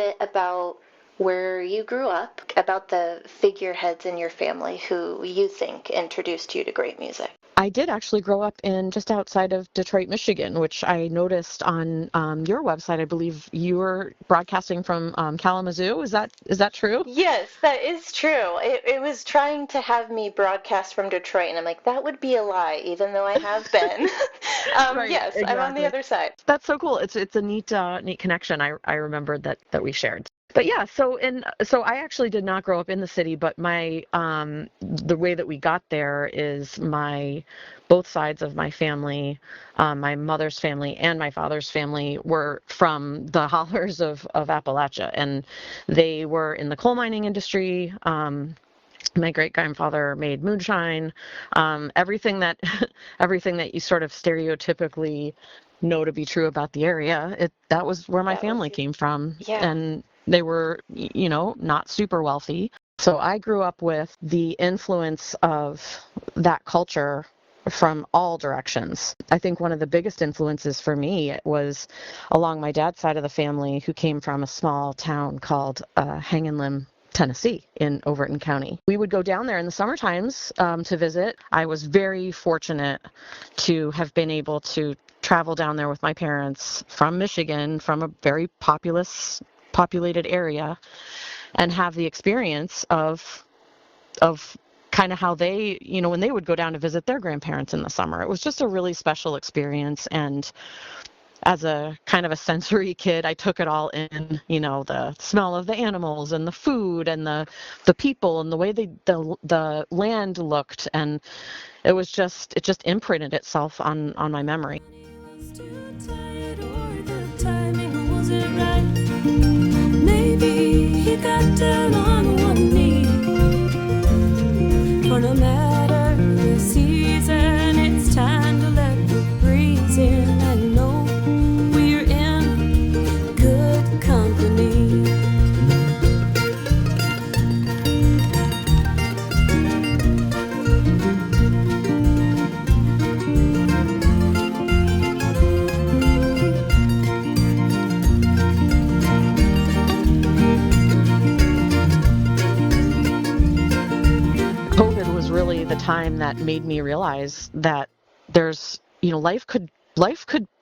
bit about where you grew up, about the figureheads in your family who you think introduced you to great music? I did actually grow up in just outside of Detroit, Michigan, which I noticed on your website. I believe you were broadcasting from Kalamazoo. Is that true? Yes, that is true. It was trying to have me broadcast from Detroit, and I'm like, that would be a lie, even though I have been. Right, Yes, I'm on the exactly. other side. That's so cool. It's a neat connection. I remembered that we shared. But yeah, so I actually did not grow up in the city, but my the way that we got there is my both sides of my family, my mother's family and my father's family were from the hollers of Appalachia, and they were in the coal mining industry. My great grandfather made moonshine, everything that everything that you sort of stereotypically know to be true about the area. That was where my That was, family came from, yeah. and they were, not super wealthy. So I grew up with the influence of that culture from all directions. I think one of the biggest influences for me was along my dad's side of the family, who came from a small town called Hangin' Limb, Tennessee, in Overton County. We would go down there in the summer times to visit. I was very fortunate to have been able to travel down there with my parents from Michigan, from a very populated area, and have the experience of kind of how they, when they would go down to visit their grandparents in the summer. It was just a really special experience, and as a kind of a sensory kid, I took it all in, the smell of the animals and the food and the people and the way the land looked, and it just imprinted itself on my memory. Maybe he got down on one knee. For no matter the season, it's time to let the breeze in and know we're in good company. COVID was really the time that made me realize that there's, life could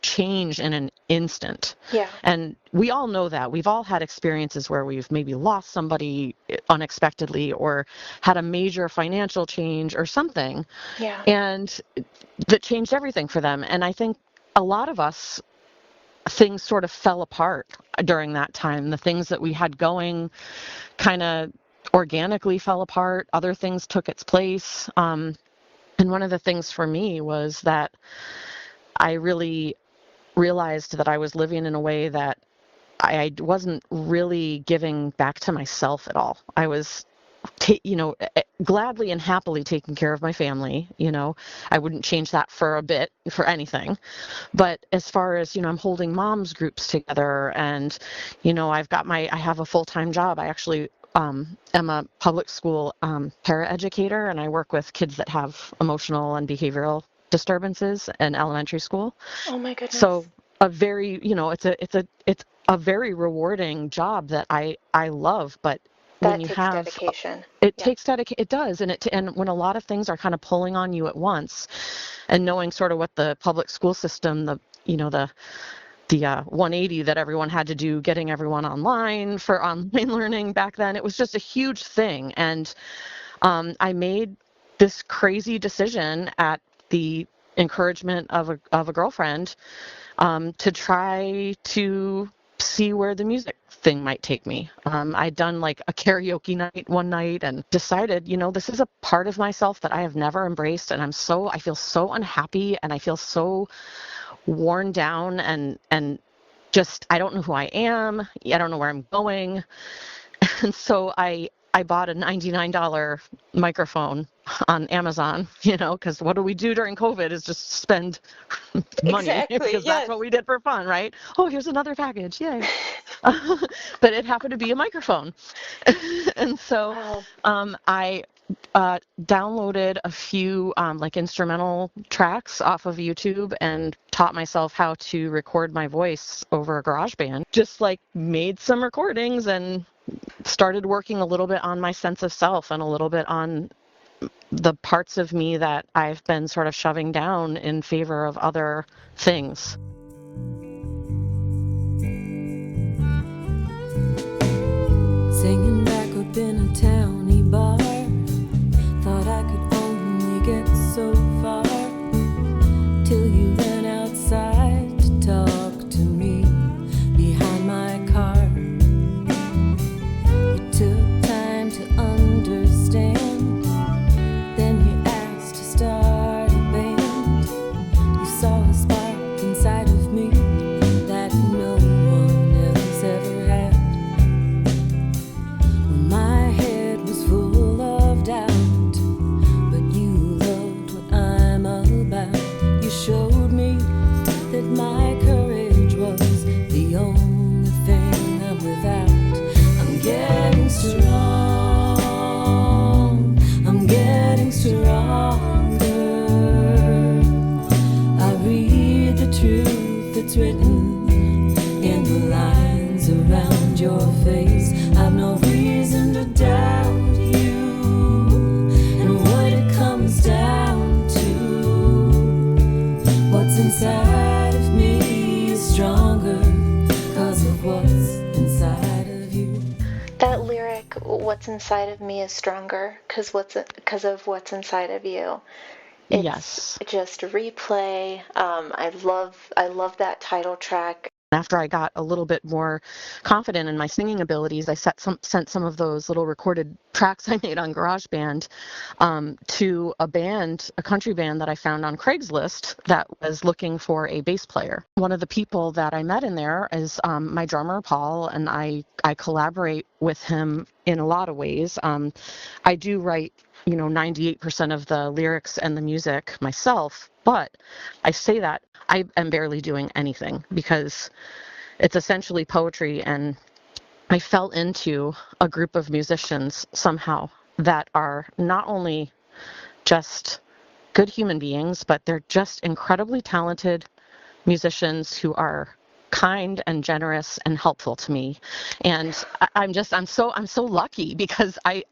change in an instant. Yeah. And we all know that. We've all had experiences where we've maybe lost somebody unexpectedly or had a major financial change or something. Yeah. And that changed everything for them. And I think a lot of us, things sort of fell apart during that time. The things that we had going kind of organically fell apart. Other things took its place. And one of the things for me was that I really realized that I was living in a way that I wasn't really giving back to myself at all. I was gladly and happily taking care of my family. I wouldn't change that for a bit, for anything. But as far as, I'm holding moms groups together, and, I have a full-time job. I actually am a public school paraeducator, and I work with kids that have emotional and behavioral disturbances in elementary school. Oh my goodness. So a very, it's a very rewarding job that I love, but when That you takes have dedication. it Yeah. takes dedication. It does. And when a lot of things are kind of pulling on you at once, and knowing sort of what the public school system, the 180 that everyone had to do, getting everyone online for online learning back then, it was just a huge thing. And I made this crazy decision at the encouragement of a girlfriend, to try to see where the music thing might take me. I'd done like a karaoke night one night and decided, this is a part of myself that I have never embraced, and I feel so unhappy, and I feel so worn down, and just, I don't know who I am. I don't know where I'm going. And so I bought a $99 microphone on Amazon, because what do we do during COVID is just spend money, Exactly. because that's Yes. what we did for fun, right? Oh, here's another package. Yay. But it happened to be a microphone. And so Wow. I downloaded a few like instrumental tracks off of YouTube and taught myself how to record my voice over GarageBand. Just like made some recordings and started working a little bit on my sense of self and a little bit on the parts of me that I've been sort of shoving down in favor of other things. Singing back up in a towny bar, thought I could only get so far, till you ran outside to talk to me behind my car. You took time to understand, then you asked to start a band. You saw a spark inside of me that no one else ever had. My head was full of doubt, but you loved what I'm about. You showed me that my courage was the only thing I'm without. I'm getting strong, I'm getting stronger. I read the truth that's written in the lines around your face. I've no reason to doubt you, and what it comes down to, what's inside of me is stronger, 'cause of what's inside of you. That lyric, "What's inside of me is stronger because of what's inside of you." It's Yes. just replay. I love that title track. After I got a little bit more confident in my singing abilities, I sent some of those little recorded tracks I made on GarageBand to a country band that I found on Craigslist that was looking for a bass player. One of the people that I met in there is my drummer, Paul, and I collaborate with him in a lot of ways. I do write 98% of the lyrics and the music myself, but I say that I am barely doing anything because it's essentially poetry, and I fell into a group of musicians somehow that are not only just good human beings, but they're just incredibly talented musicians who are kind and generous and helpful to me. And I'm so lucky because I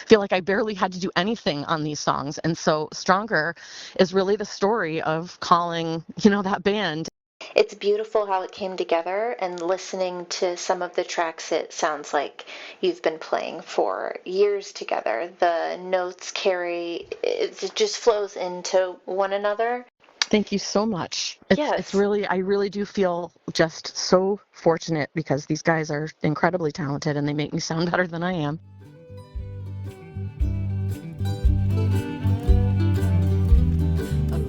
feel like I barely had to do anything on these songs. And so Stronger is really the story of calling, that band. It's beautiful how it came together, and listening to some of the tracks, it sounds like you've been playing for years together. The notes it just flows into one another. Thank you so much. Yes. I really do feel just so fortunate because these guys are incredibly talented and they make me sound better than I am.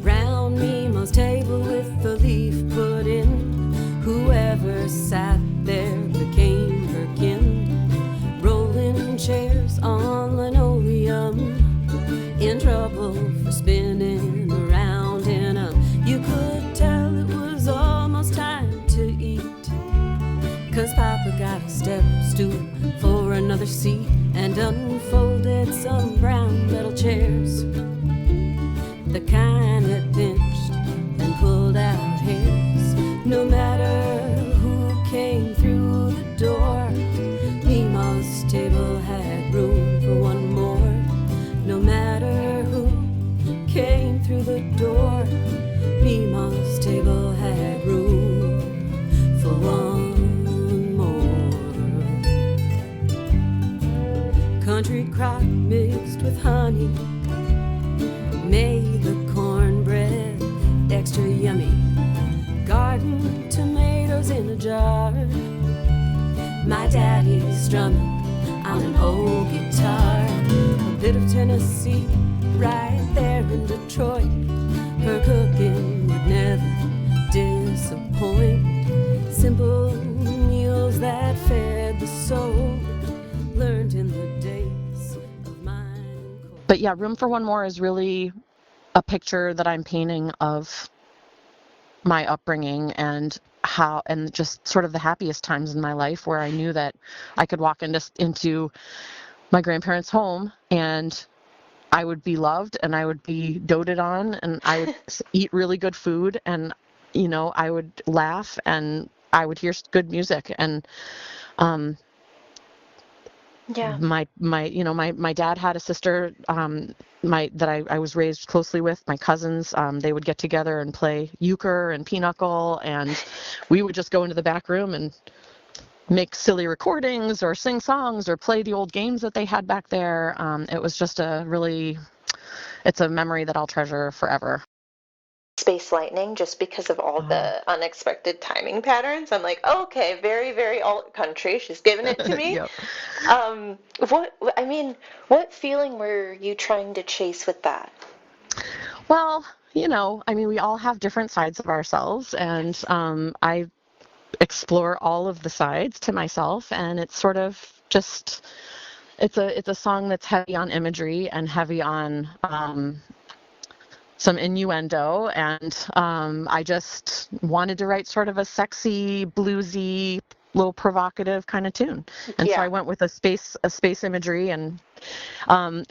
Around Nemo's table with the leaf put in, whoever sat there became her kin. Rolling chairs on linoleum, in trouble for spinning around in a. You could tell it was almost time to eat, 'cause Papa got a step stool for another seat and unfolded some brown metal chairs, the kind that pinched and pulled out hairs. No matter who came through the door, Nemo's table had room for one more. No matter who came through the door, Nemo's table had room for one more. Country crock mixed with honey made the cornbread extra yummy. Garden tomatoes in a jar. My daddy's strumming on an old guitar. A bit of Tennessee right there in Detroit. Her cooking would never disappoint. Simple meals that fed the soul, learned in the days of mine. But yeah, Room for One More is really a picture that I'm painting of my upbringing and just sort of the happiest times in my life where I knew that I could walk into my grandparents' home and I would be loved and I would be doted on and I would eat really good food and, I would laugh and I would hear good music. And Yeah. my dad had a sister that I was raised closely with. My cousins, they would get together and play euchre and pinochle, and we would just go into the back room and make silly recordings or sing songs or play the old games that they had back there. It was just it's a memory that I'll treasure forever. Space lightning, just because of all the unexpected timing patterns. I'm like, oh, okay, very, very alt country. She's giving it to me. Yep. What feeling were you trying to chase with that? Well, we all have different sides of ourselves, and I explore all of the sides to myself, and it's sort of just it's a song that's heavy on imagery and heavy on some innuendo, and I just wanted to write sort of a sexy, bluesy, little provocative kind of tune, and so I went with a space imagery. And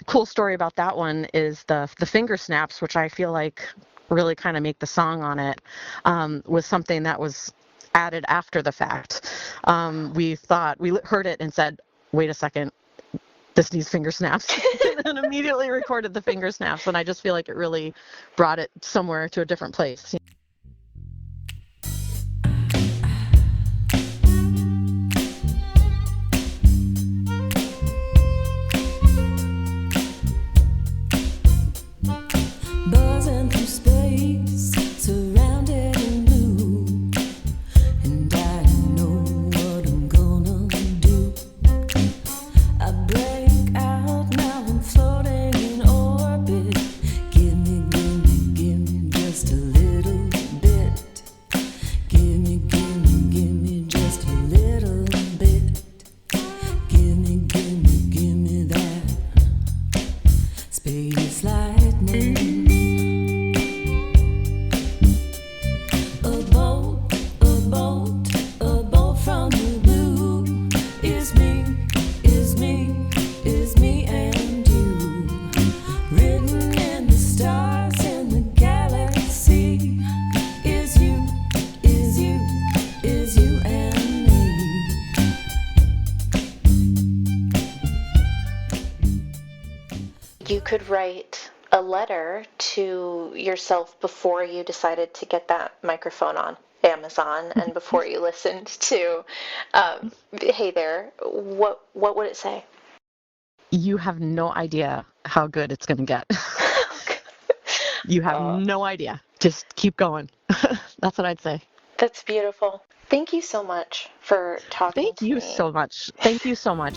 cool story about that one is the finger snaps, which I feel like really kind of make the song on it, was something that was added after the fact. We heard it and said, wait a second, this needs finger snaps, and immediately recorded the finger snaps, and I just feel like it really brought it somewhere to a different place. Buzzing through space, surrounded in blue, and I know what I'm gonna do. I break out now, I'm floating in orbit. Give me just a little bit. Give me just a little bit. Give me that space lightning. A bolt from the blue is me and you. Written in the stars in the galaxy is you and me. You could write a letter to yourself before you decided to get that microphone on Amazon and before you listened to Hey There. What would it say? You have no idea how good it's going to get. You have no idea. Just keep going. That's what I'd say. That's beautiful. Thank you so much for talking to me. Thank you so much.